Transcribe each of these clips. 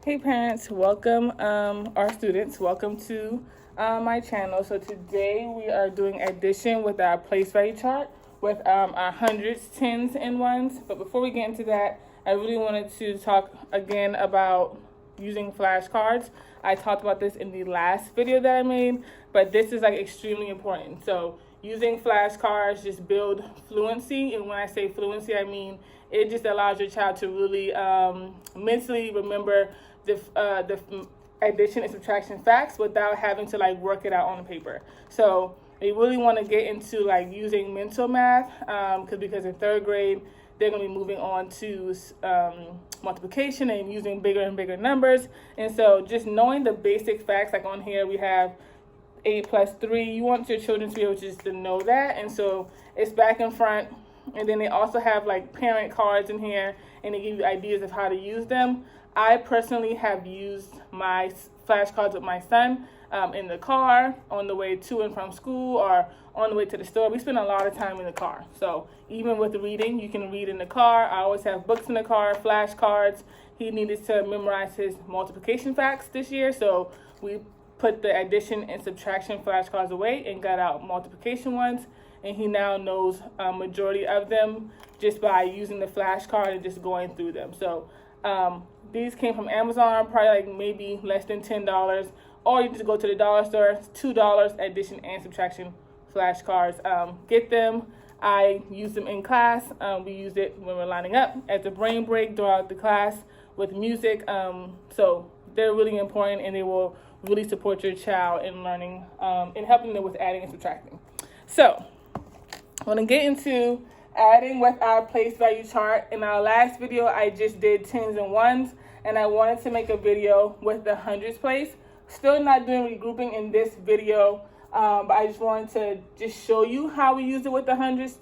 Hey parents, welcome, our students, welcome to my channel. So today we are doing addition with our place value chart with our hundreds, tens, and ones. But before we get into that, I really wanted to talk again about using flashcards. I talked about this in the last video that I made, but this is like extremely important. So using flashcards just build fluency, and when I say fluency, I mean it just allows your child to really mentally remember the addition and subtraction facts without having to like work it out on the paper. So you really want to get into like using mental math because in third grade they're going to be moving on to multiplication and using bigger and bigger numbers. And so just knowing the basic facts, like on here we have 8 plus 3, you want your children to be able just to know that. And so it's back and front. And then they also have like parent cards in here, and they give you ideas of how to use them. I personally have used my flashcards with my son in the car, on the way to and from school, or on the way to the store. We spend a lot of time in the car. So even with reading, you can read in the car. I always have books in the car, flashcards. He needed to memorize his multiplication facts this year, so we put the addition and subtraction flashcards away and got out multiplication ones. And he now knows a majority of them just by using the flashcard and just going through them. So these came from Amazon, probably like maybe less than $10, or you just go to the dollar store. It's $2 addition and subtraction flashcards. Get them. I use them in class. We use it when we're lining up at the brain break throughout the class with music. So they're really important, and they will really support your child in learning and helping them with adding and subtracting. So I want to get into adding with our place value chart. In our last video, I just did tens and ones, and I wanted to make a video with the hundreds place. Still not doing regrouping in this video, but I just wanted to just show you how we use it with the hundreds,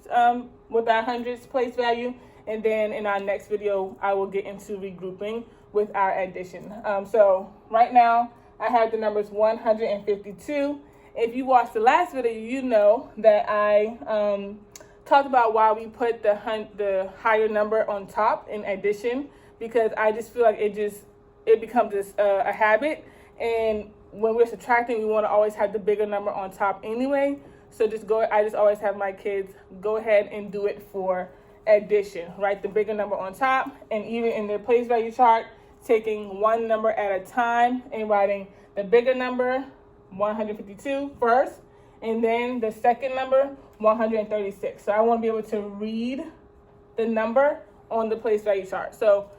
with our hundreds place value. And then in our next video, I will get into regrouping with our addition. So right now, I have the numbers 152. If you watched the last video, you know that I talked about why we put the higher number on top in addition, because I just feel like it becomes a habit, and when we're subtracting, we want to always have the bigger number on top anyway. So I just always have my kids go ahead and do it for addition, write the bigger number on top, and even in their place value chart, taking one number at a time and writing the bigger number 152 first, and then the second number 136. So I want to be able to read the number on the place value chart. So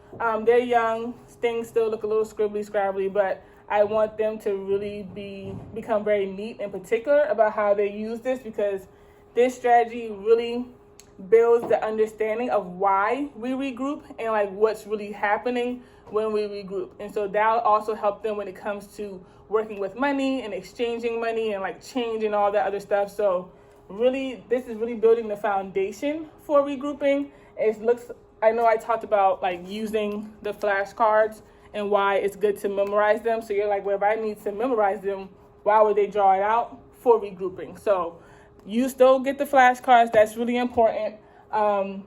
they're young, things still look a little scribbly scrabbly, but I want them to really become very neat and particular about how they use this, because this strategy really builds the understanding of why we regroup and like what's really happening when we regroup. And so that'll also help them when it comes to working with money and exchanging money and like change and all that other stuff. So really, this is really building the foundation for regrouping. I know I talked about like using the flashcards and why it's good to memorize them. So you're like, well, if I need to memorize them, why would they draw it out? For regrouping. So you still get the flashcards. That's really important. And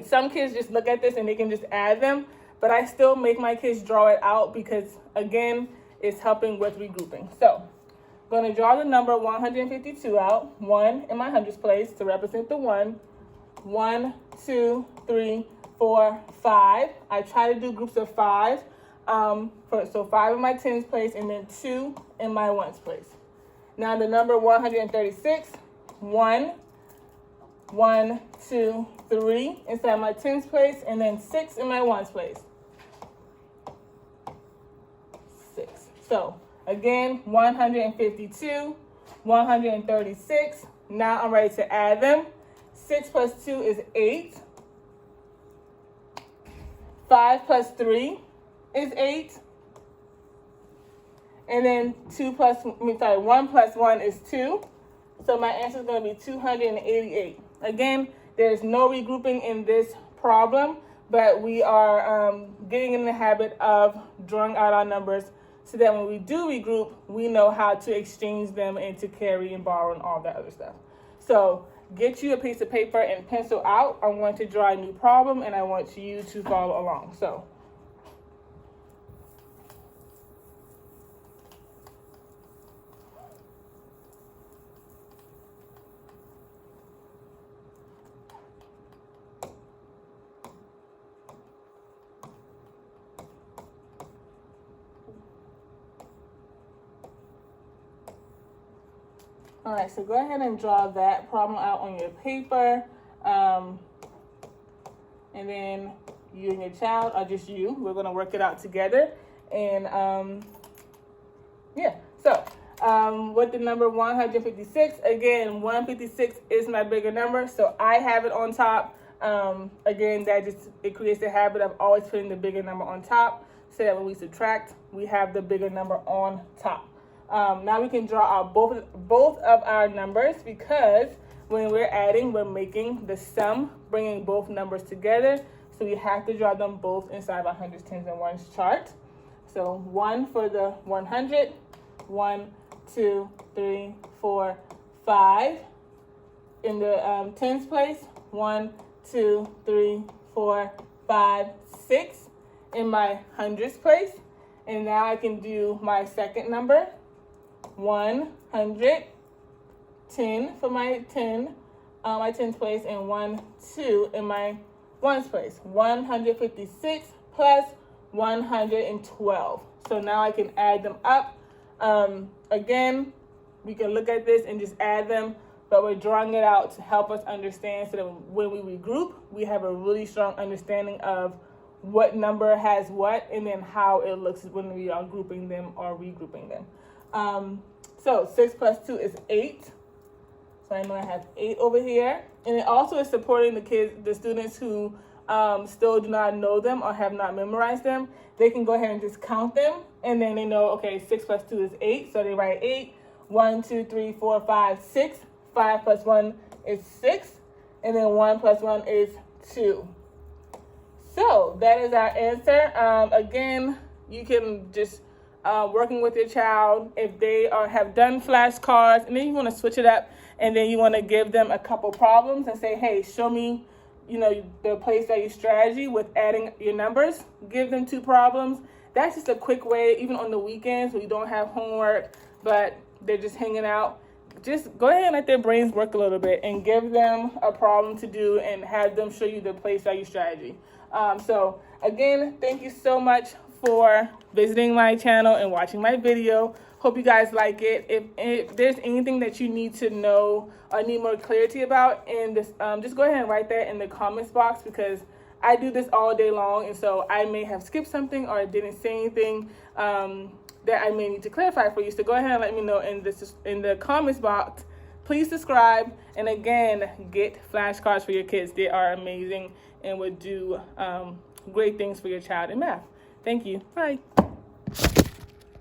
some kids just look at this and they can just add them, but I still make my kids draw it out because, again, it's helping with regrouping. So I'm going to draw the number 152 out, 1 in my hundreds place to represent the 1. 1, 2, 3, 4, 5. I try to do groups of 5. So 5 in my tens place and then 2 in my ones place. Now the number 136, 1, 1, 2, 3 inside my tens place, and then 6 in my ones place. 6. So again, 152, 136. Now I'm ready to add them. 6 plus 2 is 8. 5 plus 3 is 8. And then 1 plus 1 is 2. So my answer is going to be 288. Again, there's no regrouping in this problem, but we are getting in the habit of drawing out our numbers so that when we do regroup, we know how to exchange them and to carry and borrow and all that other stuff. So get you a piece of paper and pencil out. I'm going to draw a new problem, and I want you to follow along. So All right, so go ahead and draw that problem out on your paper. And then you and your child, or just you, we're gonna work it out together. And yeah, so with the number 156, again, 156 is my bigger number, so I have it on top. Again, it creates the habit of always putting the bigger number on top, so that when we subtract, we have the bigger number on top. Now we can draw out both of our numbers, because when we're adding, we're making the sum, bringing both numbers together. So we have to draw them both inside of our hundreds, tens, and ones chart. So 1 for the 100, 1, 2, 3, 4, 5. In the tens place, 1, 2, 3, 4, 5, 6. In my hundreds place. And now I can do my second number, 100, 10 for my my tens place, and 1, 2 in my ones place. 156 plus 112. So now I can add them up. Again, we can look at this and just add them, but we're drawing it out to help us understand, so that when we regroup, we have a really strong understanding of what number has what, and then how it looks when we are grouping them or regrouping them. So 6 plus 2 is 8. So I know I have 8 over here. And it also is supporting the students who still do not know them or have not memorized them. They can go ahead and just count them, and then they know, okay, 6 plus 2 is 8. So they write 8. 1, 2, 3, 4, 5, 6. 5 plus 1 is 6. And then 1 plus 1 is 2. So that is our answer. Again, you can just working with your child, if they have done flashcards, and then you want to switch it up, and then you want to give them a couple problems and say, hey, show me, the place value strategy with adding your numbers. Give them 2 problems. That's just a quick way, even on the weekends when you don't have homework, but they're just hanging out. Just go ahead and let their brains work a little bit and give them a problem to do and have them show you the place value strategy. So again, thank you so much for visiting my channel and watching my video. Hope you guys like it. If there's anything that you need to know or need more clarity about in this, just go ahead and write that in the comments box, because I do this all day long, and so I may have skipped something or didn't say anything that I may need to clarify for you. So go ahead and let me know in the comments box. Please subscribe, and again, get flashcards for your kids. They are amazing and would do great things for your child in math. Thank you. Bye.